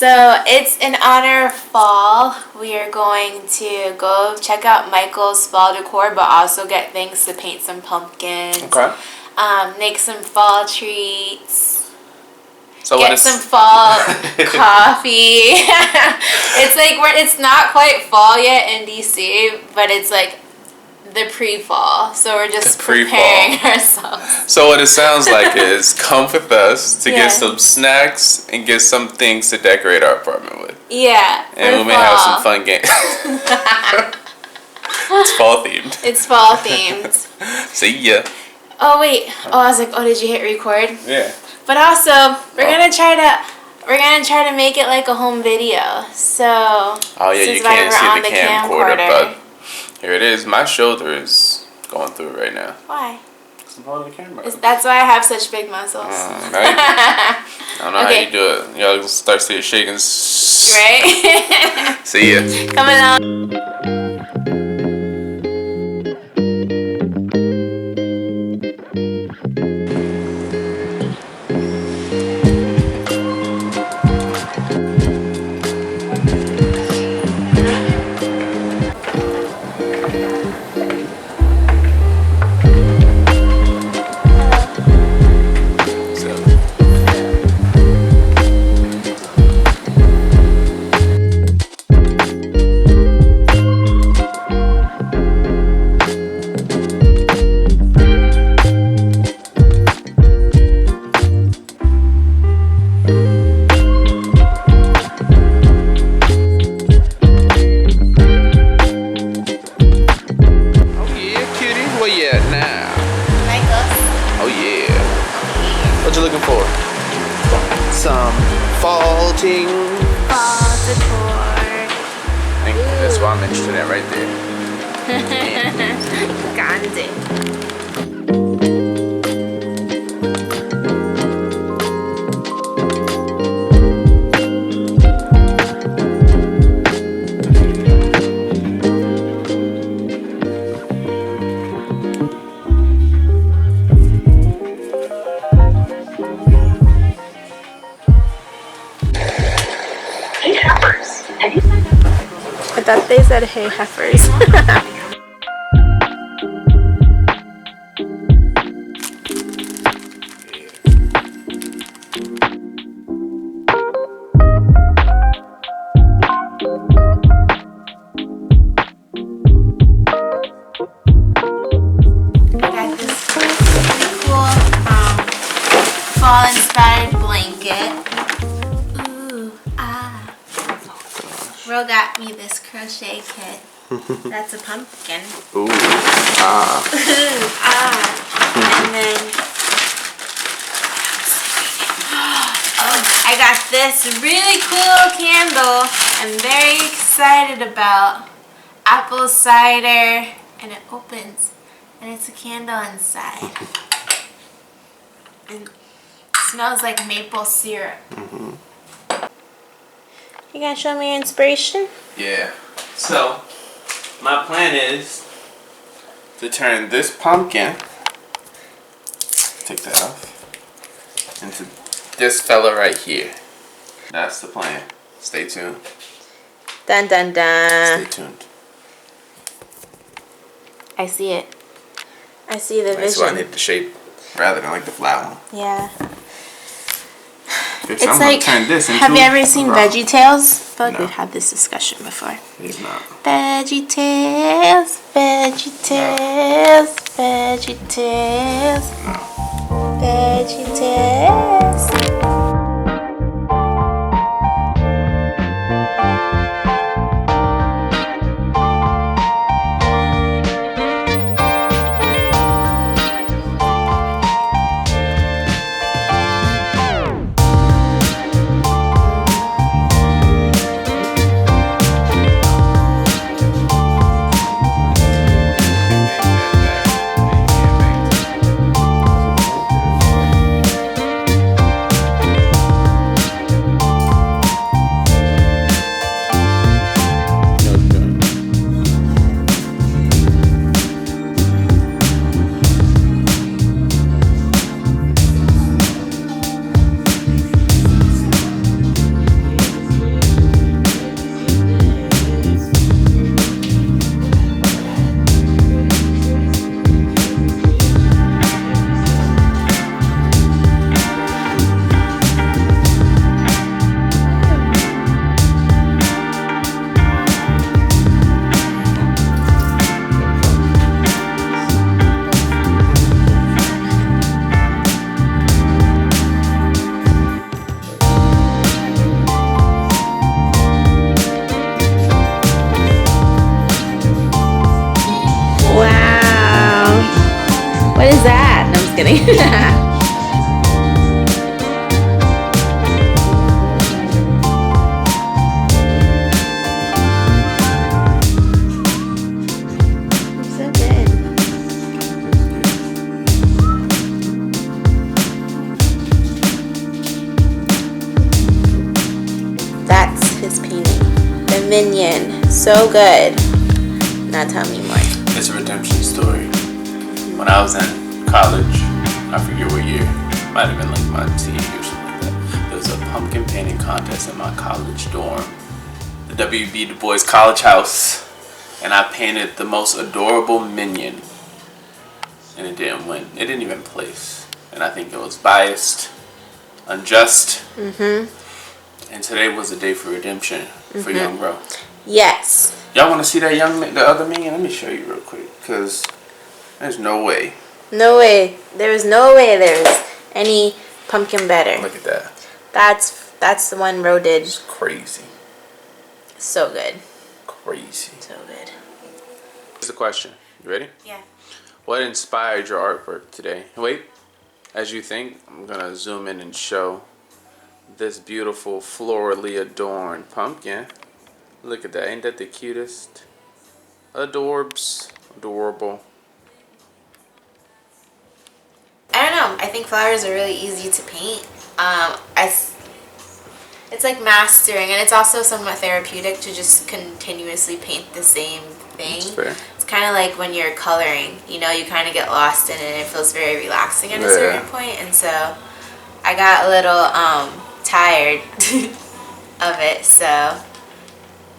So it's in honor of fall. We are going to go check out Michael's fall decor, but also get things to paint some pumpkins. Okay. Make some fall treats. So get some fall coffee. It's like it's not quite fall yet in DC, but it's like the pre-fall, so we're just preparing ourselves. So what it sounds like is come with us to get some snacks and get some things to decorate our apartment with. Yeah. And we may have some fun games. It's fall themed. It's fall themed. See ya. Oh wait. I was like, did you hit record? Yeah. But also, we're gonna try to make it like a home video. So. Oh yeah, you can't see the camcorder, but. Here it is. My shoulder is going through it right now. Why? Because I'm holding the camera. That's why I have such big muscles. Right? I don't know how you do it. Y'all start to shaking. Right? See ya. Coming on. What you looking for? Some fall things. Fall decor. I think that's what I'm interested in right there. Gandhi. I thought they said hey heifers. I got this really cool fall inspired blanket. Ro got me this crochet kit. That's a pumpkin. Ooh, ah. Ooh, ah. And then I got this really cool candle I'm very excited about. Apple cider, and it opens and it's a candle inside. And it smells like maple syrup. Mm-hmm. You gonna show me your inspiration? Yeah. So, my plan is to turn this pumpkin, take that off, into this fella right here. That's the plan. Stay tuned. Dun dun dun. Stay tuned. I see it. I see the vision. So I need the shape rather than like the flat one. Yeah. It's like, have you ever seen Veggie Tales? I feel like we've had this discussion before. It's not. Veggie Tales, Veggie Tales, Veggie Tales, Veggie Tales. What is that? No, I'm just kidding. So good. That's his painting. The Minion. So good. Now tell me more. It's a redemption story. When I was in college, I forget what year, might have been like my senior year or something like that, there was a pumpkin painting contest in my college dorm, the W.B. Du Bois College House, and I painted the most adorable minion, and it didn't win. It didn't even place, and I think it was biased, unjust, and today was a day for redemption for young bro. Yes. Y'all want to see that the other minion? Let me show you real quick, because there's no way. No way. There is no way there's any pumpkin better. Look at that. That's the one Ro did. It's crazy. So good. Crazy. So good. Here's the question. You ready? Yeah. What inspired your artwork today? Wait. As you think, I'm going to zoom in and show this beautiful florally adorned pumpkin. Look at that. Ain't that the cutest? Adorbs. Adorable. I don't know. I think flowers are really easy to paint. It's like mastering, and it's also somewhat therapeutic to just continuously paint the same thing. That's fair. It's kind of like when you're coloring. You know, you kind of get lost in it, and it feels very relaxing at a certain point. And so I got a little tired of it, so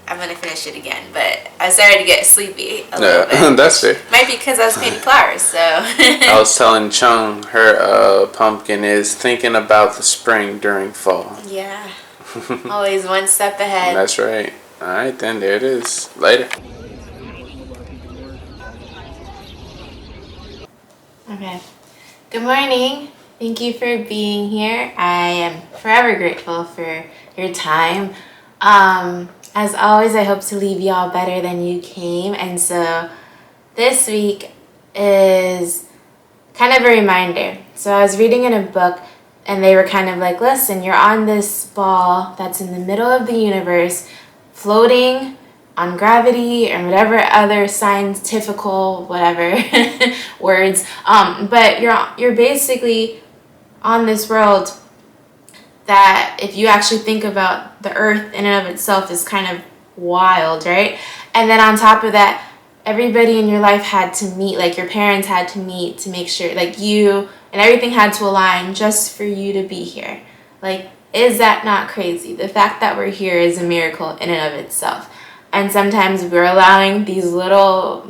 I'm going to finish it again, but I started to get sleepy a little bit. That's fair. Might be because I was painting flowers, so. I was telling Chung her pumpkin is thinking about the spring during fall. Yeah. Always one step ahead. That's right. All right, then. There it is. Later. Okay. Good morning. Thank you for being here. I am forever grateful for your time. As always, I hope to leave y'all better than you came. And so this week is kind of a reminder. So I was reading in a book, and they were kind of like, listen, you're on this ball that's in the middle of the universe, floating on gravity or whatever other scientifical whatever words. But you're basically on this world that, if you actually think about the earth in and of itself, is kind of wild, right? And then on top of that, everybody in your life had to meet, like your parents had to meet to make sure, like you and everything had to align just for you to be here. Like, is that not crazy? The fact that we're here is a miracle in and of itself. And sometimes we're allowing these little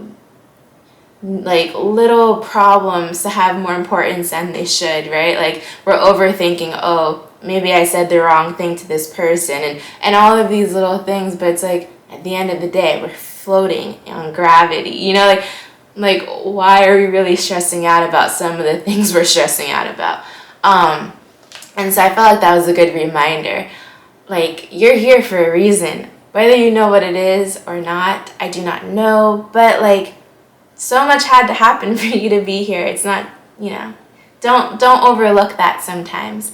problems to have more importance than they should, right? Like, we're overthinking, oh, maybe I said the wrong thing to this person, and all of these little things, but it's like, at the end of the day, we're floating on gravity, you know, like why are we really stressing out about some of the things we're stressing out about? And so I felt like that was a good reminder. Like, you're here for a reason. Whether you know what it is or not, I do not know, but like, so much had to happen for you to be here. It's not, you know, don't overlook that sometimes.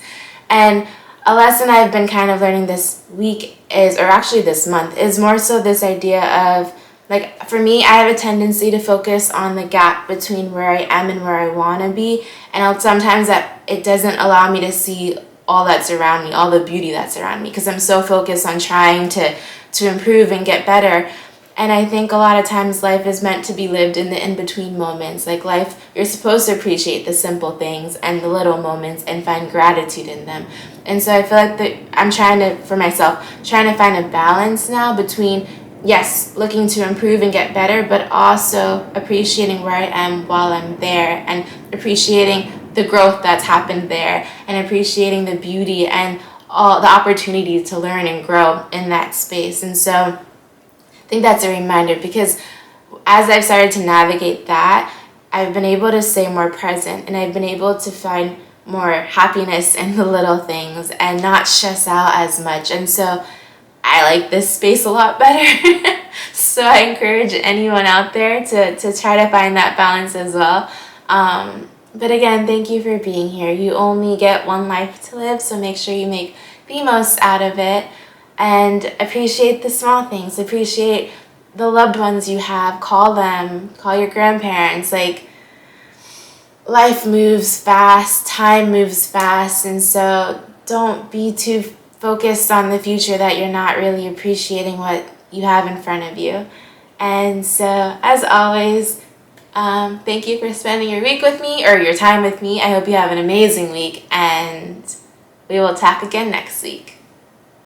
And a lesson I've been kind of learning this week is, or actually this month, is more so this idea of, like, for me, I have a tendency to focus on the gap between where I am and where I want to be. And sometimes that it doesn't allow me to see all that's around me, all the beauty that's around me, because I'm so focused on trying to improve and get better. And I think a lot of times life is meant to be lived in the in-between moments. Like, life, you're supposed to appreciate the simple things and the little moments and find gratitude in them. And so I feel like that I'm trying to find a balance now between, yes, looking to improve and get better, but also appreciating where I am while I'm there, and appreciating the growth that's happened there, and appreciating the beauty and all the opportunity to learn and grow in that space. And so I think that's a reminder, because as I've started to navigate that, I've been able to stay more present, and I've been able to find more happiness in the little things and not stress out as much. And so I like this space a lot better. So I encourage anyone out there to try to find that balance as well. But again, thank you for being here. You only get one life to live, so make sure you make the most out of it. And appreciate the small things. Appreciate the loved ones you have. Call them. Call your grandparents. Like, life moves fast. Time moves fast. And so don't be too focused on the future that you're not really appreciating what you have in front of you. And so, as always, thank you for spending your week with me, or your time with me. I hope you have an amazing week, and we will talk again next week.